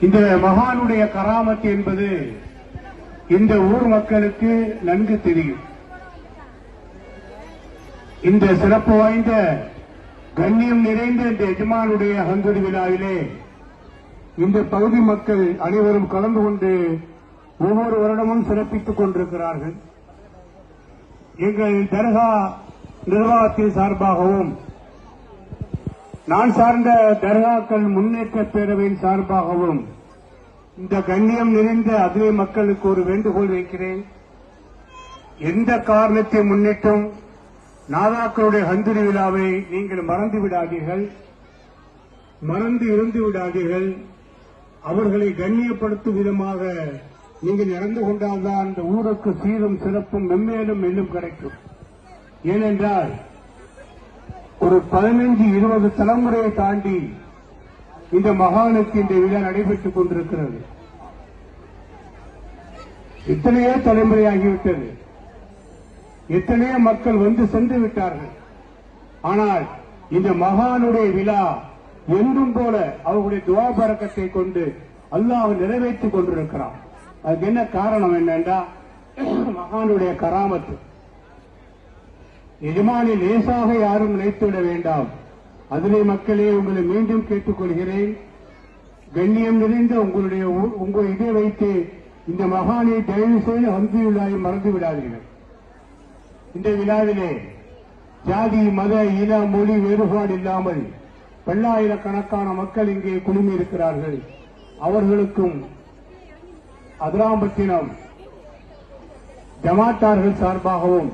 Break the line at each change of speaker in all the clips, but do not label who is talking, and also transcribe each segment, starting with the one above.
இந்த மகானுடைய கராமத்து என்பது இந்த ஊர் மக்களுக்கு நன்கு தெரியும். இந்த சிறப்பு வாய்ந்த கண்ணியம் நிறைந்த இந்த எஜமானுடைய ஹந்தூரி விழாவிலே இந்த பகுதி மக்கள் அனைவரும் கலந்து கொண்டு ஒவ்வொரு வருடமும் சிறப்பித்துக் கொண்டிருக்கிறார்கள். எங்கள் தர்கா நிர்வாகத்தின் சார்பாகவும் நான் சார்ந்த தர்காக்கள் முன்னேற்ற பேரவையின் சார்பாகவும் இந்த கண்ணியம் நிறைந்த அதுவே மக்களுக்கு ஒரு வேண்டுகோள் வைக்கிறேன். எந்த காரணத்தை முன்னிட்டும் நாதாக்களுடைய ஹந்தூரி விழாவை நீங்கள் மறந்து விடாதீர்கள், மறந்து இருந்து விடாதீர்கள். அவர்களை கண்ணியப்படுத்தும் விதமாக நீங்கள் நடந்து கொண்டால்தான் இந்த ஊருக்கு சீரும் சிறப்பும் மென்மேலும் மேலும் கிடைக்கும். ஏனென்றால் ஒரு 15-20 தலைமுறையை தாண்டி இந்த மகானுக்கு இந்த விழா நடைபெற்றுக் கொண்டிருக்கிறது. எத்தனையோ தலைமுறையாகிவிட்டது, எத்தனையோ மக்கள் வந்து சென்று விட்டார்கள். ஆனால் இந்த மகானுடைய விழா என்றும் போல அவர்களுடைய துஆ பரக்கத்தை கொண்டு அல்லாஹ் நிறைவேற்றிக் கொண்டிருக்கிறான். அதுக்கு என்ன காரணம் என்னென்றா மகானுடைய கராமத்து. எஜமானி லேசாக யாரும் நினைத்துவிட வேண்டாம். அதிலே மக்களே உங்களை மீண்டும் கேட்டுக்கொள்கிறேன், கண்ணியம் நிறைந்த உங்கள் இதை வைத்து இந்த மகானை தயவு செய்து ஹந்தூரி விழாவை மறந்து விடாதீர்கள். இந்த விழாவிலே ஜாதி மத இன மொழி வேறுபாடு இல்லாமல் பல்லாயிரக்கணக்கான மக்கள் இங்கே குழுமி இருக்கிறார்கள். அவர்களுக்கும் அதிராம்பட்டினம் ஜமாத்தார்கள் சார்பாகவும்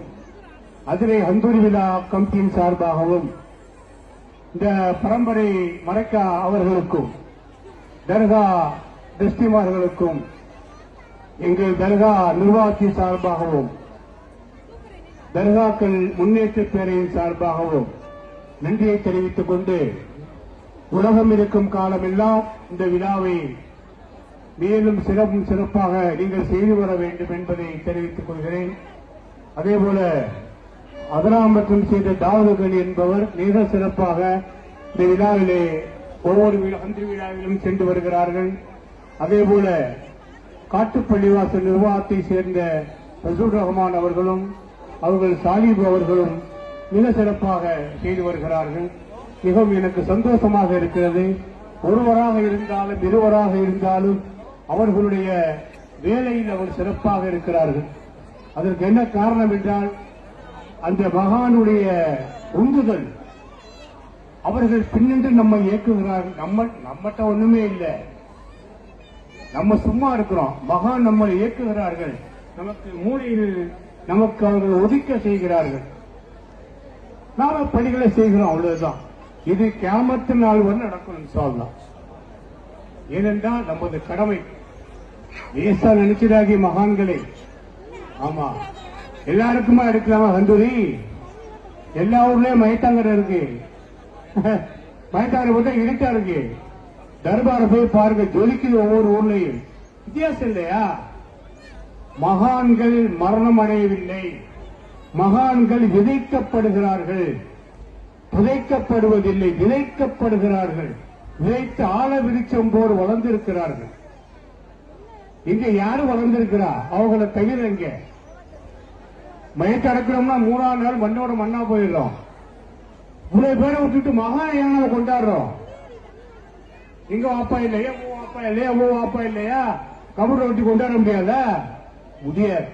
அதிலே ஹந்தூரி விழா கமிட்டியின் சார்பாகவும் இந்த பரம்பரை மறைக்கா அவர்களுக்கும் தர்கா டிஸ்டிமார்களுக்கும் எங்கள் தர்கா நிர்வாகத்தின் சார்பாகவும் தர்காக்கள் முன்னேற்ற பேரவையின் சார்பாகவும் நன்றியை தெரிவித்துக் கொண்டு உலகம் இருக்கும் காலமெல்லாம் இந்த விழாவை மேலும் சிறப்பாக நீங்கள் செய்து வர வேண்டும் என்பதை தெரிவித்துக் கொள்கிறேன். அதேபோல அதிராம்பட்டினம் செய்த தாவூதுகனி என்பவர் மிக சிறப்பாக இந்த விழாவிலே ஒவ்வொரு ஹந்தூரி விழாவிலும் சென்று வருகிறார்கள். அதேபோல காட்டுப்பள்ளிவாசல் நிர்வாகத்தை சேர்ந்த ரசூல் ரஹ்மான் அவர்களும் அவர்கள் சாலிப் அவர்களும் மிக சிறப்பாக செய்து வருகிறார்கள். மிகவும் எனக்கு சந்தோஷமாக இருக்கிறது. ஒருவராக இருந்தாலும் இருவராக இருந்தாலும் அவர்களுடைய வேலையில் அவர் சிறப்பாக இருக்கிறார்கள். அதற்கு என்ன காரணம் என்றால் அந்த மகானுடைய உந்துதல். அவர்கள் பின்னின்று நம்மை இயக்குகிறார்கள். நம்மகிட்ட ஒண்ணுமே இல்லை, நம்ம சும்மா இருக்கிறோம். மகான் நம்மை இயக்குகிறார்கள். நமக்கு மூளையில் நமக்கு அவர்கள் ஒதுக்க செய்கிறார்கள். நாம பணிகளை செய்கிறோம், அவ்வளவுதான். இது கியாமத்து நாள் வரை நடக்கும் இன்ஷா அல்லாஹ். ஏனென்றால் நமது கடமை. லேசா நினைச்சதாகி மகான்களே, ஆமா எல்லாருக்குமா எடுக்கலாமா ஹந்தூரி? எல்லா ஊர்லயும் மயத்தாங்கரை இருக்கு, மயத்தாங்கரை போட்டா இருட்டா இருக்கு. தர்பாரை போய் பாருங்க, ஜொலிக்குது ஒவ்வொரு ஊர்லயும். வித்தியாசம் இல்லையா? மகான்கள் மரணம் அடையவில்லை, மகான்கள் விதைக்கப்படுகிறார்கள். புதைக்கப்படுவதில்லை, விதைக்கப்படுகிறார்கள். விதைத்து ஆழ விருட்சம் போர் வளர்ந்திருக்கிறார்கள். இங்க யாரும் வளர்ந்திருக்கிறா? அவங்கள தவிர இங்க மயக்க அடக்கிறோம்னா 3ஆம் நாள் மண்ணோட மண்ணா போயிடுறோம். இவ்வளவு பேரை விட்டுட்டு மகான் ஏன் கொண்டாடுறோம்? இங்க வாப்பா இல்லையா, ஓ வாப்பா இல்லையா, ஓ வாப்பா இல்லையா, கபூரை விட்டு கொண்டாட முடியாத? முடியாது.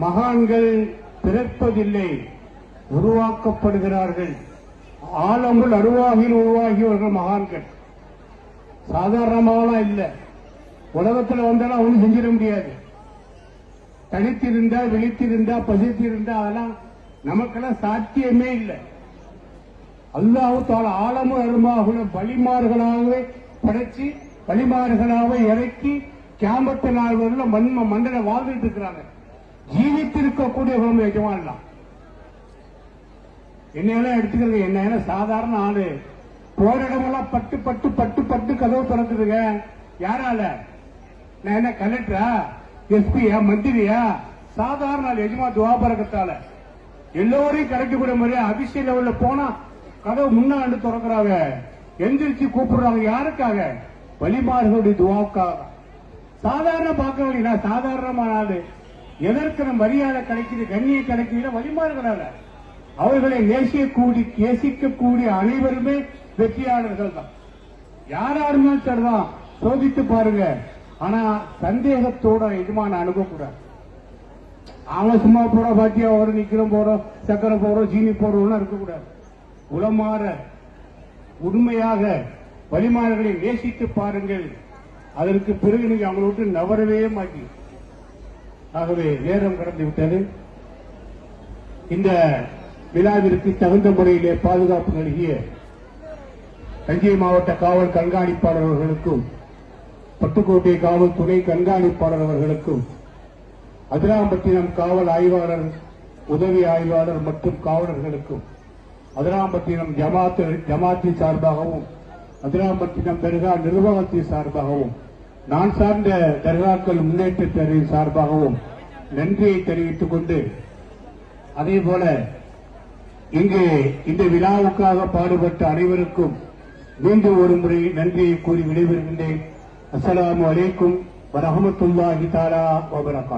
மகான்கள் பிறப்பதில்லை, உருவாக்கப்படுகிறார்கள். ஆலமுள் அருவாகில் உருவாகியவர்கள் மகான்கள். சாதாரணமாலாம் இல்ல. உலகத்தில் வந்தாலும் ஒன்றும் செஞ்சிட முடியாது. தனித்திருந்தா, விழித்திருந்தா, பசித்திருந்தா அதெல்லாம் நமக்கெல்லாம் சாத்தியமே இல்லை. அல்லாஹ் தஆலா ஆலமுள் அருவாகுல வழிமார்களாகவே படைச்சு வழிமார்களாக இறக்கி கியாமத்து நாள் வரல மண்டல வாழ்ந்துட்டு இருக்கிறாங்க. ஜீவித்திருக்கக்கூடிய எஜமானலாம் என்னையெல்லாம் எடுத்துக்கிறது. என்ன சாதாரண ஆளு, போற இடமெல்லாம் பட்டு பட்டு பட்டு பட்டு கதவு திறக்குதுங்க. யாரால? நான் என்ன கலெக்டரா, எஸ்பியா, மந்திரியா? சாதாரண ஆள். எஜமா துஆ பரக்கத்தால எல்லோரையும் கிடைக்கக்கூடிய மாதிரியா அதிசய லெவல்ல போனா கதவு முன்னாண்டு திறக்கிறாங்க, எந்திரிச்சு கூப்பிடுறாங்க. யாருக்காக? வழிமார்களுடைய துவாவுக்காக. சாதாரண பார்க்கறீங்களா, சாதாரணமான ஆளு எதற்கு நம்ம மரியாதை கிடைக்குது, கண்ணியம் கிடைக்குது, வழிமாறுகிறாங்க. அவர்களை நேசிக்கக்கூடிய அனைவருமே வெற்றியாளர்கள் தான். யாரா இருந்தாலும் சரிதான், சோதித்து பாருங்க. ஆனா சந்தேகத்தோட எஜமான அணுகக்கூடாது. அவன் சும்மா போற பாத்தியா ஒரு நிக்கிறோம் போறோம், சக்கரை போறோம், சீனி போறோம்லாம் இருக்கக்கூடாது. உளமாற உண்மையாக வழிமாறுகளை நேசித்து பாருங்கள். அதற்கு பிறகு நீங்க அவங்களை விட்டு நவரவே மாட்டீங்க. ஆகவே நேரம் கடந்து விட்டது. இந்த விழாவிற்கு தகுந்த முறையிலே பாதுகாப்பு நல்கிய தஞ்சை மாவட்ட காவல் கண்காணிப்பாளர் அவர்களுக்கும், பட்டுக்கோட்டை காவல் துணை கண்காணிப்பாளர் அவர்களுக்கும், அதிராம்பட்டினம் காவல் ஆய்வாளர், உதவி ஆய்வாளர் மற்றும் காவலர்களுக்கும், அதிராம்பட்டினம் ஜமாத்தின் சார்பாகவும், அதிராம்பட்டினம் தர்கா நிர்வாகத்தின் சார்பாகவும், நான் சார்ந்த தர்காக்கள் முன்னேற்ற பேரவையின் சார்பாகவும் நன்றியை தெரிவித்துக் கொண்டு, அதேபோல இங்கு இந்த விழாவுக்காக பாடுபட்ட அனைவருக்கும் மீண்டும் ஒரு முறை நன்றியை கூறி விடைபெறுகின்றேன். அஸ்ஸலாமு அலைக்கும் வரஹ்மத்துல்லாஹி தஆலா வபரகாத்துஹு.